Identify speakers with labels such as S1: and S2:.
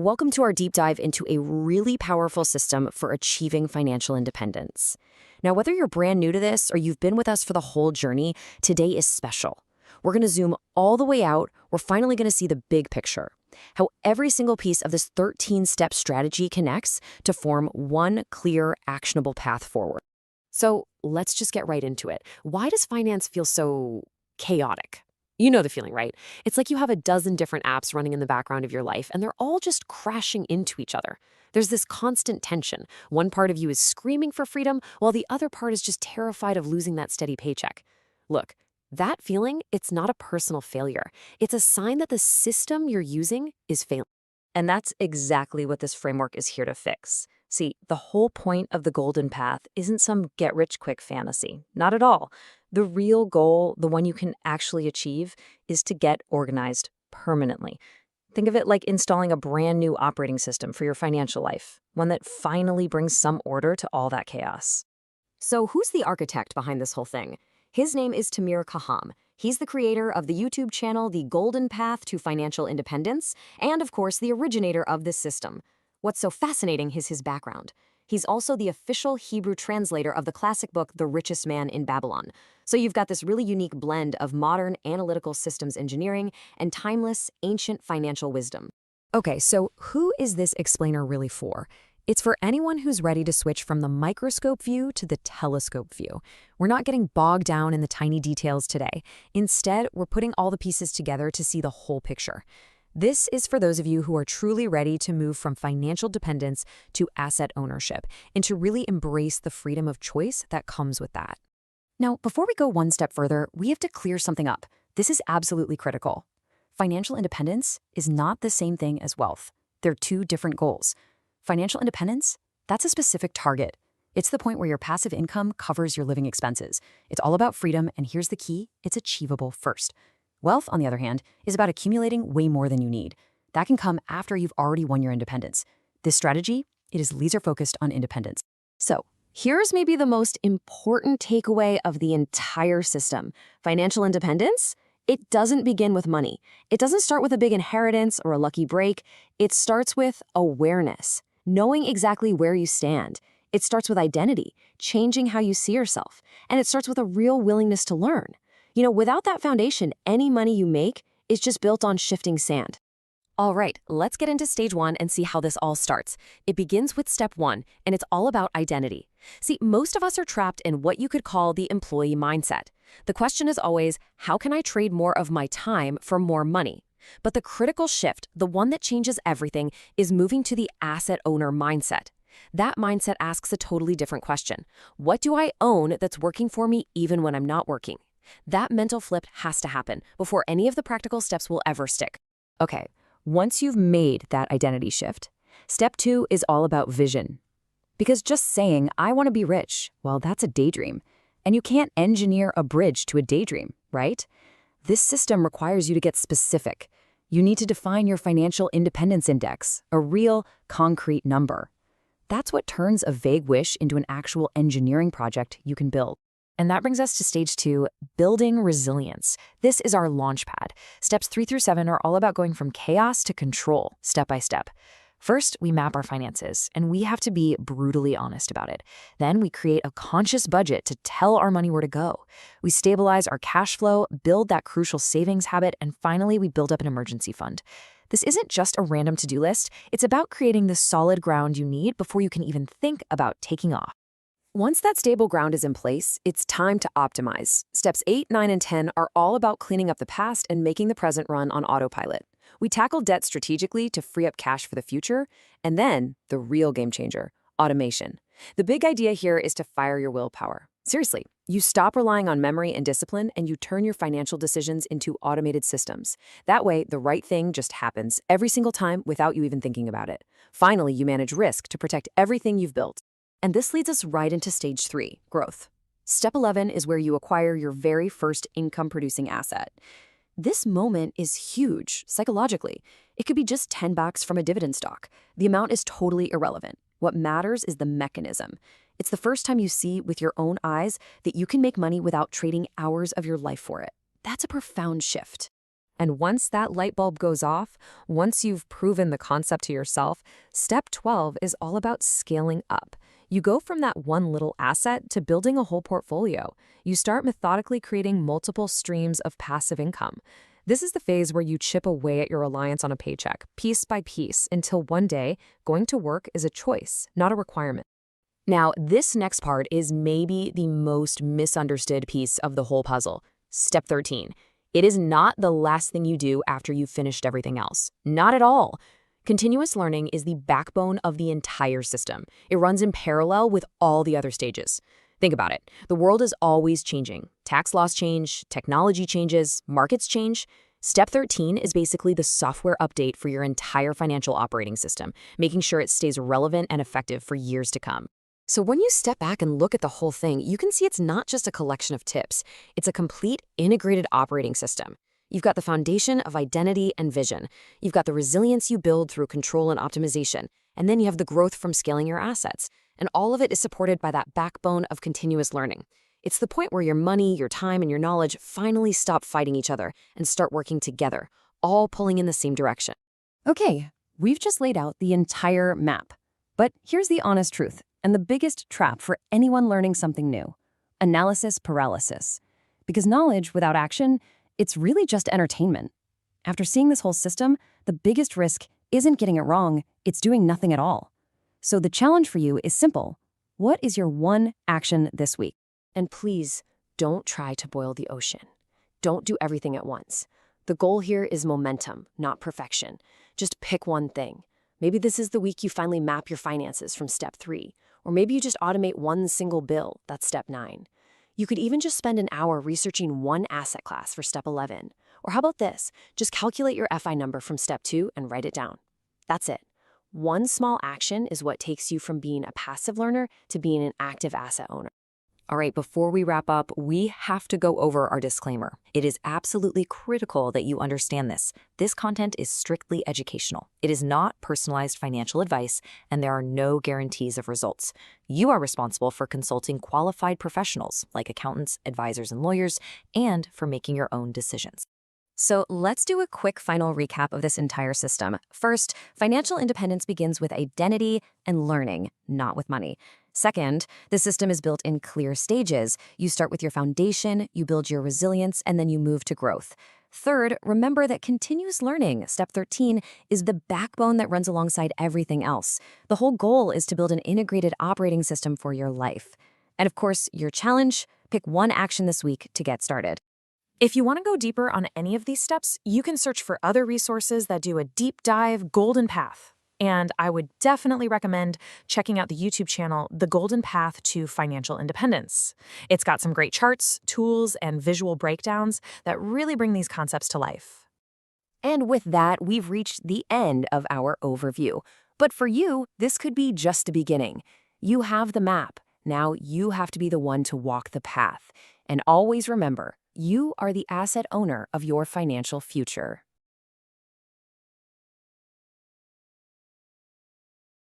S1: Welcome to our deep dive into a really powerful system for achieving financial independence. Now, whether you're brand new to this or you've been with us for the whole journey, today is special. We're going to zoom all the way out. We're finally going to see the big picture, how every single piece of this 13-step strategy connects to form one clear, actionable path forward. So let's just get right into it. Why does finance feel so chaotic? You know the feeling, right? It's like you have a dozen different apps running in the background of your life, and they're all just crashing into each other. There's this constant tension. One part of you is screaming for freedom, while the other part is just terrified of losing that steady paycheck. Look, that feeling, it's not a personal failure. It's a sign that the system you're using is failing. And that's exactly what this framework is here to fix. See, the whole point of the Golden Path isn't some get-rich-quick fantasy. Not at all. The real goal, the one you can actually achieve, is to get organized permanently. Think of it like installing a brand new operating system for your financial life, one that finally brings some order to all that chaos. So who's the architect behind this whole thing? His name is Tamir Kaham. He's the creator of the YouTube channel The Golden Path to Financial Independence, and of course the originator of this system. What's so fascinating is his background. He's also the official Hebrew translator of the classic book The Richest Man in Babylon. So you've got this really unique blend of modern analytical systems engineering and timeless, ancient financial wisdom. Okay, so who is this explainer really for? It's for anyone who's ready to switch from the microscope view to the telescope view. We're not getting bogged down in the tiny details today. Instead, we're putting all the pieces together to see the whole picture. This is for those of you who are truly ready to move from financial dependence to asset ownership and to really embrace the freedom of choice that comes with that. Now, before we go one step further, we have to clear something up. This is absolutely critical. Financial independence is not the same thing as wealth. They're two different goals. Financial independence, that's a specific target. It's the point where your passive income covers your living expenses. It's all about freedom, and here's the key, it's achievable first. Wealth, on the other hand, is about accumulating way more than you need. That can come after you've already won your independence. This strategy, it is laser-focused on independence. So, here's maybe the most important takeaway of the entire system. Financial independence, it doesn't begin with money. It doesn't start with a big inheritance or a lucky break. It starts with awareness, knowing exactly where you stand. It starts with identity, changing how you see yourself. And it starts with a real willingness to learn. You know, without that foundation, any money you make is just built on shifting sand. All right, let's get into stage one and see how this all starts. It begins with step one, and it's all about identity. See, most of us are trapped in what you could call the employee mindset. The question is always, how can I trade more of my time for more money? But the critical shift, the one that changes everything, is moving to the asset owner mindset. That mindset asks a totally different question. What do I own that's working for me even when I'm not working? That mental flip has to happen before any of the practical steps will ever stick. Okay, once you've made that identity shift, step two is all about vision. Because just saying, I want to be rich, well, that's a daydream. And you can't engineer a bridge to a daydream, right? This system requires you to get specific. You need to define your financial independence index, a real, concrete number. That's what turns a vague wish into an actual engineering project you can build. And that brings us to stage two, building resilience. This is our launch pad. Steps 3 through 7 are all about going from chaos to control, step by step. First, we map our finances, and we have to be brutally honest about it. Then we create a conscious budget to tell our money where to go. We stabilize our cash flow, build that crucial savings habit, and finally, we build up an emergency fund. This isn't just a random to-do list. It's about creating the solid ground you need before you can even think about taking off. Once that stable ground is in place, it's time to optimize. Steps 8, 9, and 10 are all about cleaning up the past and making the present run on autopilot. We tackle debt strategically to free up cash for the future, and then, the real game changer, automation. The big idea here is to fire your willpower. Seriously, you stop relying on memory and discipline, and you turn your financial decisions into automated systems. That way, the right thing just happens every single time without you even thinking about it. Finally, you manage risk to protect everything you've built. And this leads us right into stage 3, growth. Step 11 is where you acquire your very first income-producing asset. This moment is huge, psychologically. It could be just $10 from a dividend stock. The amount is totally irrelevant. What matters is the mechanism. It's the first time you see with your own eyes that you can make money without trading hours of your life for it. That's a profound shift.
S2: And once that light bulb goes off, once you've proven the concept to yourself, step 12 is all about scaling up. You go from that one little asset to building a whole portfolio. You start methodically creating multiple streams of passive income. This is the phase where you chip away at your reliance on a paycheck, piece by piece, until one day, going to work is a choice, not a requirement.
S1: Now, this next part is maybe the most misunderstood piece of the whole puzzle. Step 13. It is not the last thing you do after you've finished everything else. Not at all. Continuous learning is the backbone of the entire system. It runs in parallel with all the other stages. Think about it. The world is always changing. Tax laws change, technology changes, markets change. Step 13 is basically the software update for your entire financial operating system, making sure it stays relevant and effective for years to come. So when you step back and look at the whole thing, you can see it's not just a collection of tips. It's a complete integrated operating system. You've got the foundation of identity and vision. You've got the resilience you build through control and optimization. And then you have the growth from scaling your assets. And all of it is supported by that backbone of continuous learning. It's the point where your money, your time, and your knowledge finally stop fighting each other and start working together, all pulling in the same direction.
S2: Okay, we've just laid out the entire map. But here's the honest truth, and the biggest trap for anyone learning something new: analysis paralysis. Because knowledge without action, it's really just entertainment. After seeing this whole system, the biggest risk isn't getting it wrong, it's doing nothing at all. So the challenge for you is simple. What is your one action this week?
S1: And please, don't try to boil the ocean. Don't do everything at once. The goal here is momentum, not perfection. Just pick one thing. Maybe this is the week you finally map your finances from step 3. Or maybe you just automate one single bill, that's step 9. You could even just spend an hour researching one asset class for step 11. Or how about this? Just calculate your FI number from step 2 and write it down. That's it. One small action is what takes you from being a passive learner to being an active asset owner.
S2: All right, before we wrap up, we have to go over our disclaimer. It is absolutely critical that you understand this. This content is strictly educational. It is not personalized financial advice, and there are no guarantees of results. You are responsible for consulting qualified professionals like accountants, advisors, and lawyers, and for making your own decisions. So let's do a quick final recap of this entire system. First, financial independence begins with identity and learning, not with money. Second, the system is built in clear stages. You start with your foundation, you build your resilience, and then you move to growth. Third, remember that continuous learning, step 13, is the backbone that runs alongside everything else. The whole goal is to build an integrated operating system for your life. And of course, your challenge: pick one action this week to get started. If you want to go deeper on any of these steps, you can search for other resources that do a deep dive golden path. And I would definitely recommend checking out the YouTube channel, The Golden Path to Financial Independence. It's got some great charts, tools, and visual breakdowns that really bring these concepts to life.
S1: And with that, we've reached the end of our overview. But for you, this could be just the beginning. You have the map. Now you have to be the one to walk the path. And always remember, you are the asset owner of your financial future.